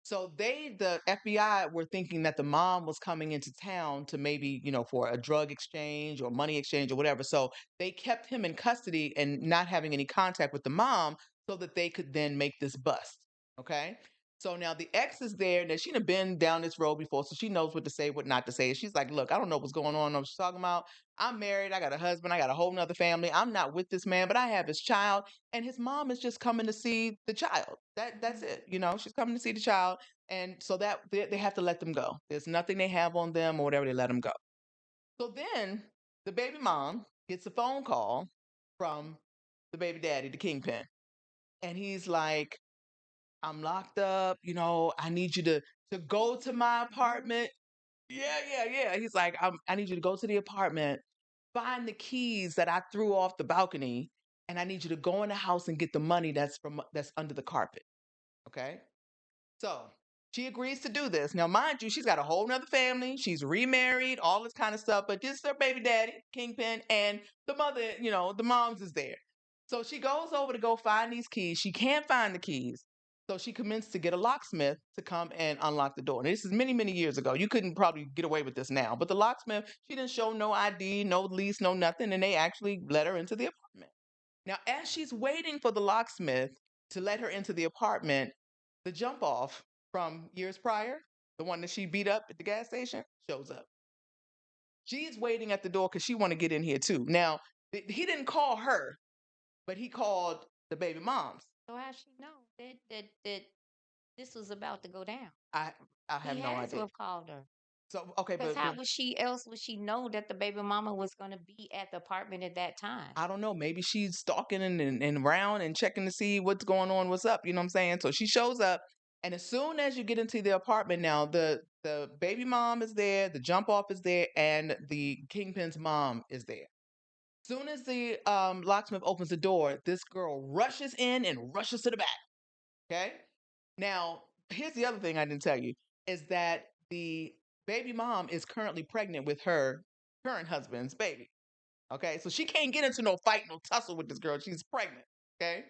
So the FBI were thinking that the mom was coming into town to maybe, for a drug exchange or money exchange or whatever. So they kept him in custody and not having any contact with the mom so that they could then make this bust. Okay. So now the ex is there. Now she'd have been down this road before, so she knows what to say, what not to say. She's like, look, I don't know what's going on. I'm talking about. I'm married. I got a husband. I got a whole nother family. I'm not with this man, but I have his child. And his mom is just coming to see the child. That's it. She's coming to see the child. And so that they have to let them go. There's nothing they have on them or whatever, they let them go. So then the baby mom gets a phone call from the baby daddy, the kingpin. And he's like, I'm locked up, I need you to go to my apartment. Yeah, yeah, yeah. He's like, I need you to go to the apartment, find the keys that I threw off the balcony, and I need you to go in the house and get the money that's under the carpet. Okay. So she agrees to do this. Now, mind you, she's got a whole nother family. She's remarried, all this kind of stuff. But this is her baby daddy, Kingpin, and the mother, the mom's is there. So she goes over to go find these keys. She can't find the keys. So she commenced to get a locksmith to come and unlock the door. Now, this is many, many years ago. You couldn't probably get away with this now. But the locksmith, she didn't show no ID, no lease, no nothing. And they actually let her into the apartment. Now, as she's waiting for the locksmith to let her into the apartment, the jump off from years prior, the one that she beat up at the gas station, shows up. She's waiting at the door because she want to get in here too. Now, he didn't call her, but he called the baby moms. So how she know that this was about to go down? I I have He no had to idea. have called her. So okay, Because how but would she know that the baby mama was going to be at the apartment at that time? I don't know. Maybe she's stalking and around and checking to see what's going on, what's up. You know what I'm saying? So she shows up, and as soon as you get into the apartment, now the baby mom is there, the jump off is there, and the kingpin's mom is there. Soon as the locksmith opens the door, this girl rushes in and rushes to the back. Okay. Now, here's the other thing I didn't tell you is that the baby mom is currently pregnant with her current husband's baby. Okay. So she can't get into no fight, no tussle with this girl. She's pregnant. Okay.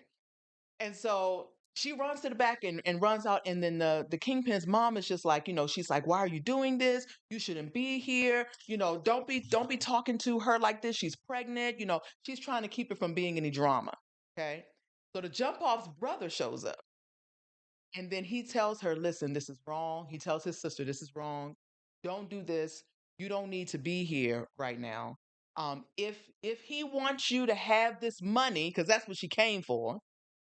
And so she runs to the back and runs out. And then the kingpin's mom is just like, she's like, why are you doing this? You shouldn't be here. Don't be talking to her like this. She's pregnant. She's trying to keep it from being any drama. Okay. So the jump off's brother shows up. And then he tells her, listen, this is wrong. He tells his sister, this is wrong. Don't do this. You don't need to be here right now. If he wants you to have this money, because that's what she came for,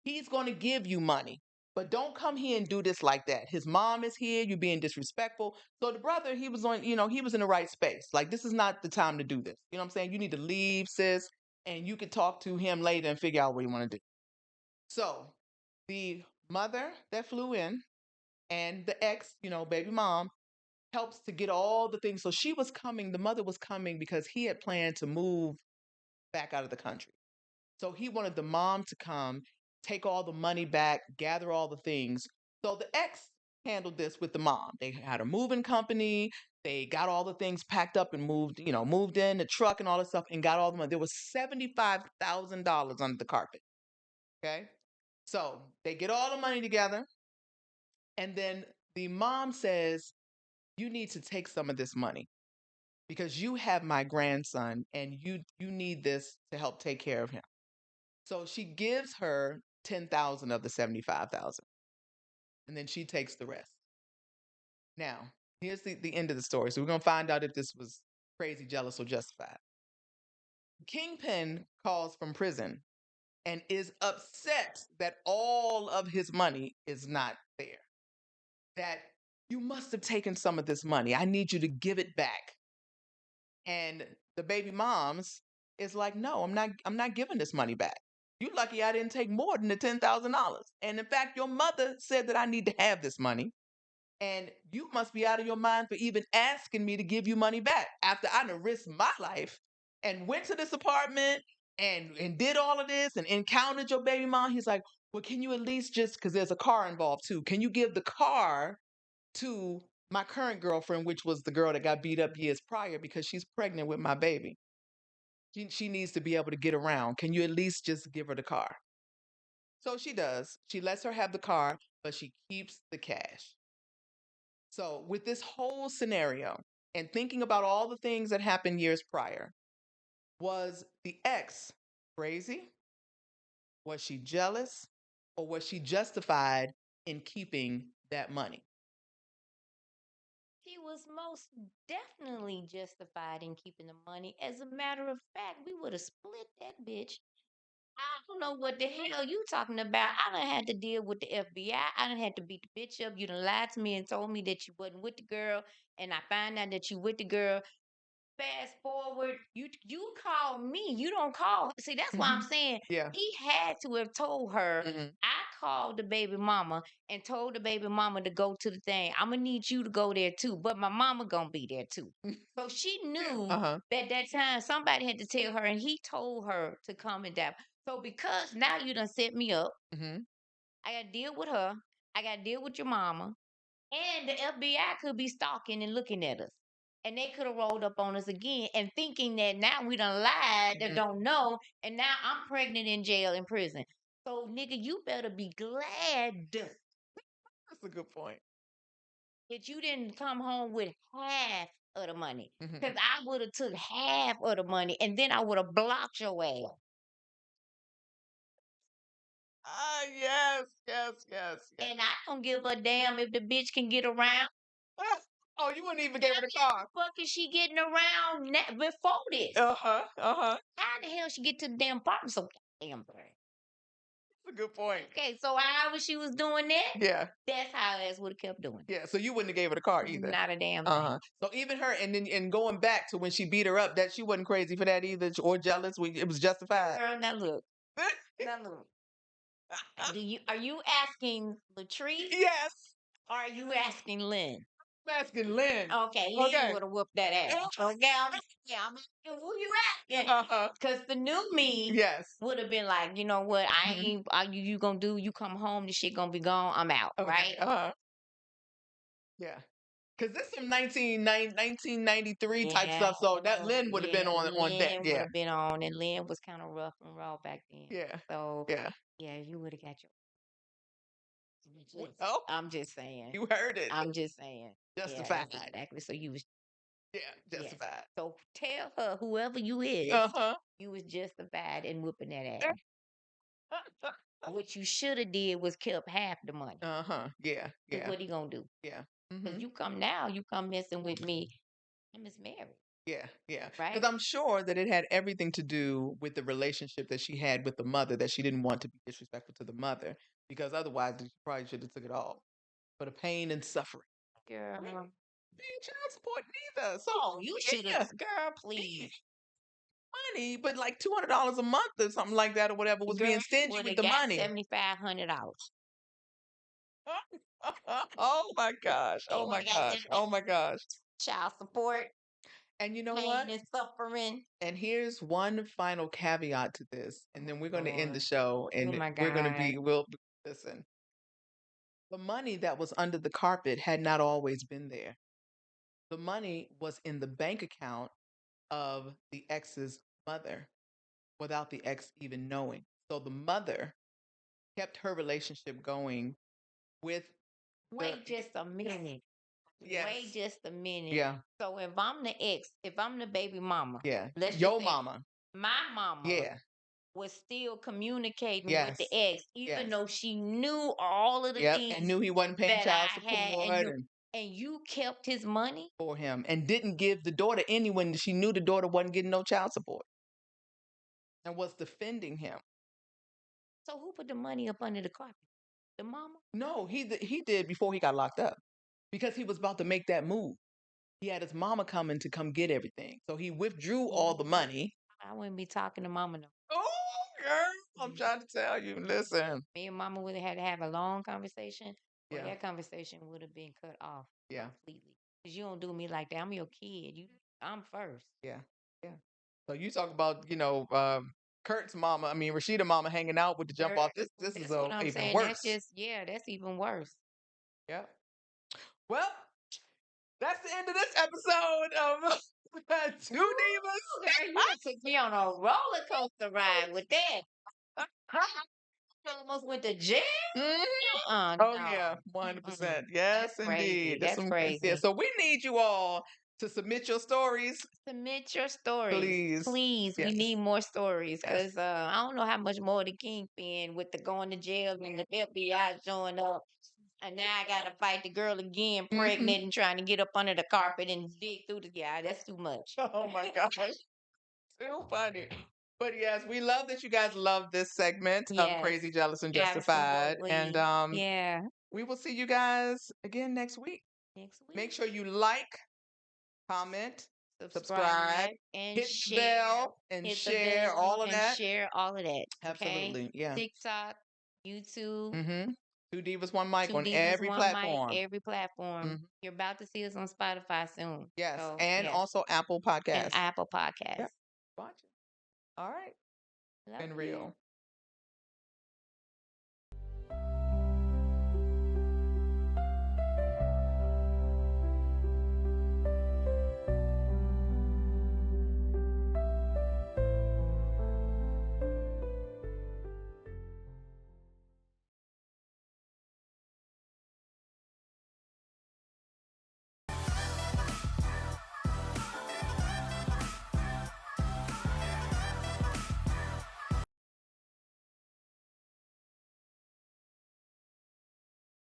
he's going to give you money. But don't come here and do this like that. His mom is here. You're being disrespectful. So the brother, he was on, he was in the right space. Like, this is not the time to do this. You know what I'm saying? You need to leave, sis, and you could talk to him later and figure out what you want to do. So the mother that flew in and the ex, baby mom, helps to get all the things. So she was coming, the mother was coming because he had planned to move back out of the country. So he wanted the mom to come, take all the money back, gather all the things. So the ex handled this with the mom. They had a moving company. They got all the things packed up and moved, moved in the truck and all this stuff and got all the money. There was $75,000 under the carpet. Okay. So they get all the money together. And then the mom says, you need to take some of this money because you have my grandson and you need this to help take care of him. So she gives her 10,000 of the 75,000 and then she takes the rest. Now, here's the end of the story. So we're going to find out if this was crazy, jealous, or justified. Kingpin calls from prison and is upset that all of his money is not there. That you must have taken some of this money. I need you to give it back. And the baby moms is like, no, I'm not giving this money back. You lucky I didn't take more than the $10,000. And in fact, your mother said that I need to have this money. And you must be out of your mind for even asking me to give you money back after I done risked my life and went to this apartment and did all of this and encountered your baby mom. He's like, well, can you at least just, because there's a car involved too, can you give the car to my current girlfriend, which was the girl that got beat up years prior because she's pregnant with my baby. She needs to be able to get around. Can you at least just give her the car? So she does. She lets her have the car, but she keeps the cash. So with this whole scenario and thinking about all the things that happened years prior, was the ex crazy? Was she jealous? Or was she justified in keeping that money? He was most definitely justified in keeping the money. As a matter of fact, we would have split that bitch. I don't know what the hell you talking about. I done had to deal with the FBI. I done had to beat the bitch up. You done lied to me and told me that you wasn't with the girl, and I find out that you with the girl. Fast forward, you call me. You don't call. See, that's why I'm saying Yeah. he had to have told her. Mhm. I called the baby mama and told the baby mama to go to the thing. I'm gonna need you to go there too, but my mama gonna be there too. So she knew Uh-huh. that time somebody had to tell her, and he told her to come and that. So because now you done set me up, Mm-hmm. I gotta deal with her. I gotta deal with your mama. And the FBI could be stalking and looking at us. And they could have rolled up on us again and thinking that now we done lied, that don't know, and now I'm pregnant in jail in prison. So nigga, you better be glad That's a good point. that you didn't come home with half of the money. Mhm. Because I would have took half of the money and then I would have blocked your ass. Ah, yes, yes, yes, yes. And I don't give a damn if the bitch can get around. Oh, you wouldn't even give her the car. Fuck is she getting around before this? Uh-huh. Uh-huh. How the hell she get to the damn apartment so damn bad? That's a good point. Okay, so however she was doing that, Yeah. that's how her ass would have kept doing it. Yeah. So you wouldn't have gave her the car either. Not a damn thing. Uh-huh. So even her, and going back to when she beat her up, that she wasn't crazy for that either, or jealous. It was justified. Girl, now look. Now look. Are you asking Latrice Yes. or are you asking Lynn? I'm asking Lynn. Okay, Lynn Okay. would have whooped that ass. Okay, I'm asking who you asking? Uh-huh. Because the new me Yes. would have been like, you know what? I Mhm. ain't. All you gonna do? You come home, the shit gonna be gone. I'm out. Okay. Right? Uh-huh. Yeah. Because this is some 1993 type stuff, so that Lynn would have been on deck. Lynn would Yeah. have been on, and Lynn was kind of rough and raw back then. Yeah. So Yeah. yeah, you would have got your. Oh, I'm just saying. you heard it. I'm just saying. Justified. Yeah, exactly. So you was Yeah, yes. justified. So tell her whoever you is, Uh-huh. you was justified in whooping that ass. What you should have did was kept half the money. Uh-huh. Yeah. Cause Yeah. what he gonna do? Yeah. Cause Mm-hmm. you come now, you come messing with me. I'm Miss Mary, Yeah. Yeah. right? Because I'm sure that it had everything to do with the relationship that she had with the mother, that she didn't want to be disrespectful to the mother, because otherwise she probably should have took it all for the pain and suffering. Girl. Paying child support neither. So Oh, you should yeah, have, girl. Please, money, but like $200 a month or something like that or whatever was girl, being stingy would with have the got money. $7,500. Oh my gosh. They Oh my would have got gosh. Oh my gosh. child support, And you know pain what? and suffering. And here's one final caveat to this, and then we're going to end the Lord. show, Oh and my we're going to God. we'll listen. The money that was under the carpet had not always been there. The money was in the bank account of the ex's mother without the ex even knowing. So the mother kept her relationship going with Wait just a minute. Wait yes. just a minute. Yeah. So if I'm the ex, if I'm the baby mama, Yeah. let's just Your say mama. my mama Yeah. was still communicating with the Yes. ex, even Yes. though she knew all of the Yep. And things knew he wasn't paying that child I had, support and you kept his money. for him and didn't give the daughter any when she knew the daughter wasn't getting no child support and was defending him. So who put the money up under the carpet? The mama? No, he did before he got locked up because he was about to make that move. He had his mama coming to come get everything. So he withdrew all the money. I wouldn't be talking to mama no. Oh, girl, I'm trying to tell you. Listen. Me and mama would have had to have a long conversation. Well, Yeah. that conversation would have been cut off Yeah. completely. Because you don't do me like that. I'm your kid. I'm first. Yeah. Yeah. So you talk about, Kurt's mama, I mean Rashida mama hanging out with the jump off. This That's is what I'm even saying. worse. That's even worse. Yeah. Well, that's the end of this episode of Two Divas. Girl, you took me on a roller coaster ride with that. almost went to jail. Mhm. Oh Oh yeah, 100%. Yes, That's crazy. indeed. That's Yeah. crazy. So we need you all to submit your stories, Submit your stories, please. please. We Yes. need more stories Yes. because I don't know how much more the kingpin with the going to jail and the FBI showing up. And now I gotta fight the girl again, Mhm. pregnant and trying to get up under the carpet and dig through the guy. That's too much. Oh my gosh. Too funny. But yes, we love that you guys love this segment of Yes, Crazy, Jealous, and Justified. And absolutely. Yeah, we will see you guys again next week. next Make week. sure you like, comment, Subscribe and hit the share. bell, and Hit the share bell all of and that. share all of that. Okay. Absolutely. Yeah. TikTok, YouTube, Mm-hmm. Two Divas, One Mic Two on Divas, every One Mic, platform. every platform. Mhm. You're about to see us on Spotify soon. Yes. So And yes, also Apple and Podcasts. Apple Podcasts. Yep. Watch it. All right. Love Been you. real.